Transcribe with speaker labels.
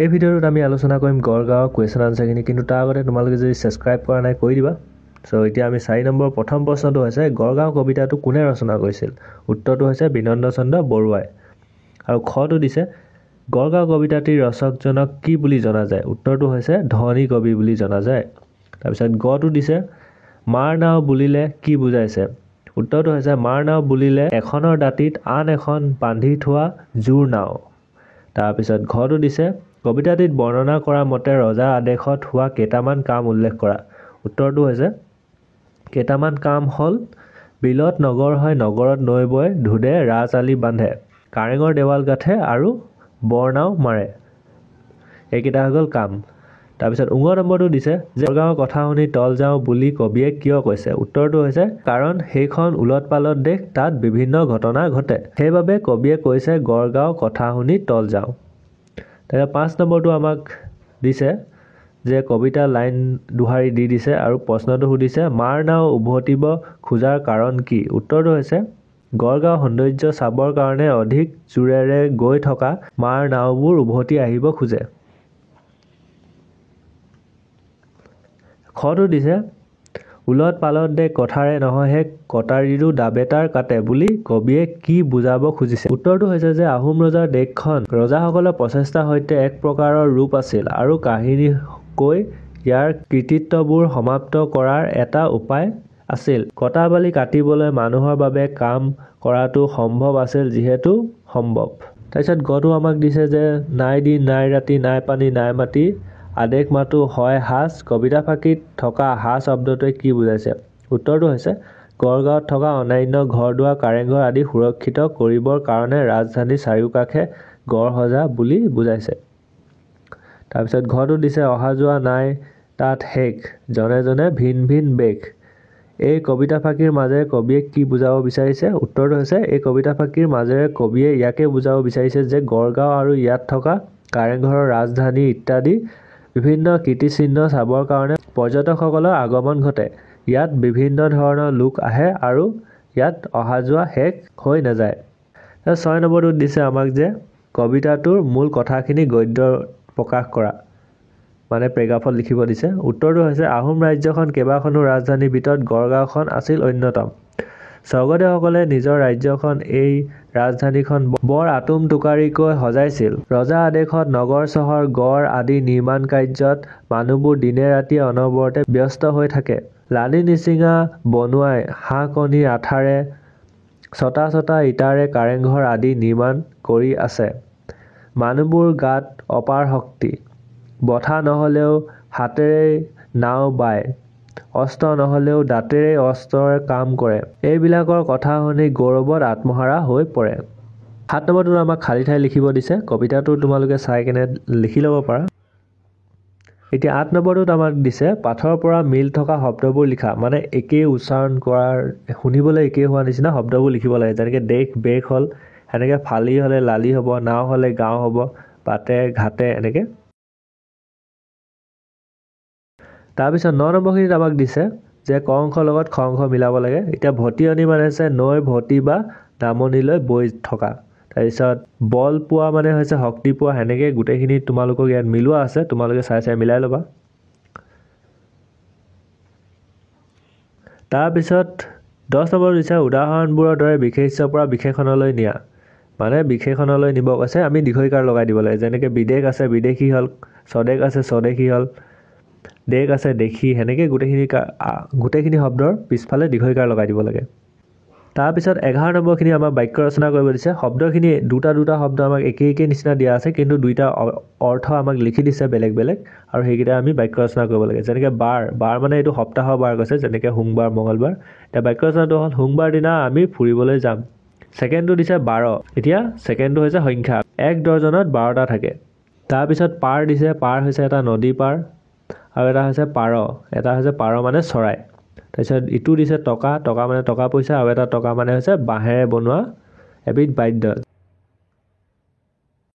Speaker 1: এই ভিডিঅ'টোত আমি আলোচনা কৰিম গড়গাঁৱৰ কুৱেশ্যন আনসাৰখিনি, কিন্তু তাৰ আগতে তোমালোকে যদি সাবস্ক্ৰাইব কৰা নাই কৰি দিবা। সো এতিয়া আমি 4 নম্বৰ প্ৰথম প্ৰশ্নটো হৈছে গড়গাঁও কবিতাটো কোনে ৰচনা কৰিছিল? উত্তৰটো হৈছে বিনন্দ চন্দ্ৰ বৰুৱাই। আৰু খটো দিছে গড়গাঁও কবিতাটিৰ ৰচকজনক কি বুলি জনা যায়? উত্তৰটো হৈছে ধনী কবি বুলি জনা যায়। তাৰপিছত গটো দিছে মাৰ নাও বুলিলে কি বুজাইছে? উত্তৰটো হৈছে মাৰ নাও বুলিলে এখনৰ দাঁতিত আন এখন বান্ধি থোৱা জোৰ নাও। তাৰপিছত ঘটো দিছে কবিতাটিত বৰ্ণনা কৰা মতে ৰজাৰ আদেশত হোৱা কেইটামান কাম উল্লেখ কৰা। উত্তৰটো হৈছে কেইটামান কাম হ'ল বিলত নগৰ হয় নগৰত নৈ বয় ধুদে ৰাজ আলি বান্ধে কাৰেঙৰ দেৱাল গাঠে আৰু বৰনাও মাৰে। এইকেইটা হৈ গ'ল কাম। তাৰপিছত নম্বৰটো দিছে যে গড়গাঁৱৰ কথা শুনি তল যাওঁ বুলি কবিয়ে কিয় কৈছে? উত্তৰটো হৈছে কাৰণ সেইখন উলট পালট দেশ, তাত বিভিন্ন ঘটনা ঘটে, সেইবাবে কবিয়ে কৈছে গড়গাঁও কথা শুনি তল যাওঁ। তাৰপিছত 5 নম্বৰটো আমাক দিছে যে কবিতা লাইন দুহাৰি দি দিছে আৰু প্ৰশ্নটো সুধিছে মাৰ নাও উভতিব খোজাৰ কাৰণ কি? উত্তৰটো হৈছে গড়গাঁও সৌন্দৰ্য চাবৰ কাৰণে অধিক জোৰেৰে গৈ থকা মাৰ নাওবোৰ উভতি আহিব খোজে। খটো দিছে উলট পালট দেশ কথাৰে নহয়হে কটাৰীৰো দাবেতাৰ কাটে বুলি কবিয়ে কি বুজাব খুজিছে? উত্তৰটো হৈছে যে আহোম ৰজাৰ দেশখন ৰজাসকলৰ প্ৰচেষ্টাৰ সৈতে এক প্ৰকাৰৰ ৰূপ আছিল আৰু কাহিনী কৈ ইয়াৰ কৃতিত্ববোৰ সমাপ্ত কৰাৰ এটা উপায় আছিল। কটা বালি কাটিবলৈ মানুহৰ বাবে কাম কৰাটো সম্ভৱ আছিল যিহেতু সম্ভৱ। তাৰপিছত গটো আমাক দিছে যে নাই দিন নাই ৰাতি নাই পানী নাই মাটি আদেশ মাতো হয় হাজ। কবিতা ফাঁকিত থকা হাজ শব্দটোৱে কি বুজাইছে? উত্তৰটো হৈছে গড়গাঁৱত থকা অন্যান্য ঘৰ দুৱাৰ কাৰেংঘৰ আদি সুৰক্ষিত কৰিবৰ কাৰণে ৰাজধানীৰ চাৰিওকাষে গড় সজা বুলি বুজাইছে। তাৰপিছত ঘৰটো দিছে অহা যোৱা নাই তাত শেষ জনে জনে ভিন ভিন বেশ। এই কবিতা ফাঁকিৰ মাজেৰে কবিয়ে কি বুজাব বিচাৰিছে? উত্তৰটো হৈছে এই কবিতা ফাঁকিৰ মাজেৰে কবিয়ে ইয়াকে বুজাব বিচাৰিছে যে গড়গাঁও আৰু ইয়াত থকা কাৰেংঘৰৰ ৰাজধানী ইত্যাদি বিভিন্ন কীৰ্তিচিহ্ন চাবৰ কাৰণে পৰ্যটকসকলৰ আগমন ঘটে। ইয়াত বিভিন্ন ধৰণৰ লোক আহে আৰু ইয়াত অহা যোৱা শেষ হৈ নাযায়। 6 নম্বৰটো দিছে আমাক যে কবিতাটোৰ মূল কথাখিনি গদ্য প্ৰকাশ কৰা, মানে প্ৰেক্ষাপট লিখিব দিছে। উত্তৰটো হৈছে আহোম ৰাজ্যখন কেইবাখনো ৰাজধানীৰ ভিতৰত গড়গাঁওখন আছিল অন্যতম। স্বৰ্গদেউসকলে নিজৰ ৰাজ্যখন এই ৰাজধানীখন বৰ আটোম টোকাৰিকৈ সজাইছিল। ৰজা আদেশত নগৰ চহৰ গড় আদি নিৰ্মাণ কাৰ্যত মানুহবোৰ দিনে ৰাতিয়ে অনবৰতে ব্যস্ত হৈ থাকে। লানি নিচিঙা বনুৱাই হাঁহ কণীৰ আঠাৰে ছটা ছটা ইটাৰে কাৰেংঘৰ আদি নিৰ্মাণ কৰি আছে। মানুহবোৰ গাত অপাৰ শক্তি, বঠা নহ'লেও হাতেৰেই নাও বায়, অস্ত্ৰ নহ'লেও দাঁতেৰেই অস্ত্ৰৰ কাম কৰে। এইবিলাকৰ কথা শুনি গৌৰৱত আত্মহাৰা হৈ পৰে। 7 নম্বৰটো আমাক খালী ঠাই লিখিব দিছে। কবিতাটো তোমালোকে চাই কেনে লিখি ল'ব পাৰা। এতিয়া 8 নম্বৰটোত আমাক দিছে পাঠৰ পৰা মিল থকা শব্দবোৰ লিখা, মানে একেই উচ্চাৰণ কৰাৰ শুনিবলৈ একেই হোৱা নিচিনা শব্দবোৰ লিখিব লাগে। যেনেকৈ দেশ বেশ হ'ল, এনেকৈ ফালি হ'লে লালি হ'ব, নাও হ'লে গাঁও হ'ব, বাটে ঘাটে এনেকৈ। তাৰপিছত 9 নম্বৰখিনিত আমাক দিছে যে ক অংশৰ লগত খ অংশ মিলাব লাগে। এতিয়া ভটিয়নি মানে হৈছে নৈৰ ভটি বা নামনিলৈ বৈ থকা। তাৰপিছত বল পোৱা মানে হৈছে শক্তি পোৱা। সেনেকৈ গোটেইখিনি তোমালোকক ইয়াত মিলোৱা আছে, তোমালোকে চাই চাই মিলাই ল'বা। তাৰপিছত 10 নম্বৰ দিছে উদাহৰণবোৰৰ দৰে বিশেষ্যৰ পৰা বিশেষণলৈ নিয়া, মানে বিশেষণলৈ নিব কৈছে আমি দীৰ্ঘইকাৰ লগাই দিব লাগে। যেনেকৈ বিদেশ আছে বিদেশী হ'ল, স্বদেশ আছে স্বদেশী হ'ল, দেশ আছে দেশী, সেনেকৈ গোটেইখিনি শব্দৰ পিছফালে দীৰ্ঘইকাৰ লগাই দিব লাগে। তাৰপিছত 11 নম্বৰখিনি আমাক বাক্য ৰচনা কৰিব দিছে। শব্দখিনি দুটা শব্দ আমাক একে নিচিনা দিয়া আছে, কিন্তু দুইটা অৰ্থ আমাক লিখি দিছে বেলেগ বেলেগ, আৰু সেইকেইটা আমি বাক্য ৰচনা কৰিব লাগে। যেনেকৈ বাৰ মানে এইটো সপ্তাহৰ বাৰ কৈছে, যেনেকৈ সোমবাৰ মঙলবাৰ। এতিয়া বাক্য ৰচনাটো হ'ল সোমবাৰ দিনা আমি ফুৰিবলৈ যাম। ছেকেণ্ডটো দিছে 12। এতিয়া ছেকেণ্ডটো হৈছে সংখ্যা, 1 ডজনত 12টা থাকে। তাৰপিছত পাৰ দিছে, পাৰ হৈছে এটা নদী পাৰ, আৰু এটা হৈছে পাৰ, এটা হৈছে পাৰ মানে চৰাই। তাৰপিছত ইটো দিছে টকা, টকা মানে টকা পইচা, আৰু এটা টকা মানে হৈছে বাঁহেৰে বনোৱা এবিধ বাদ্য,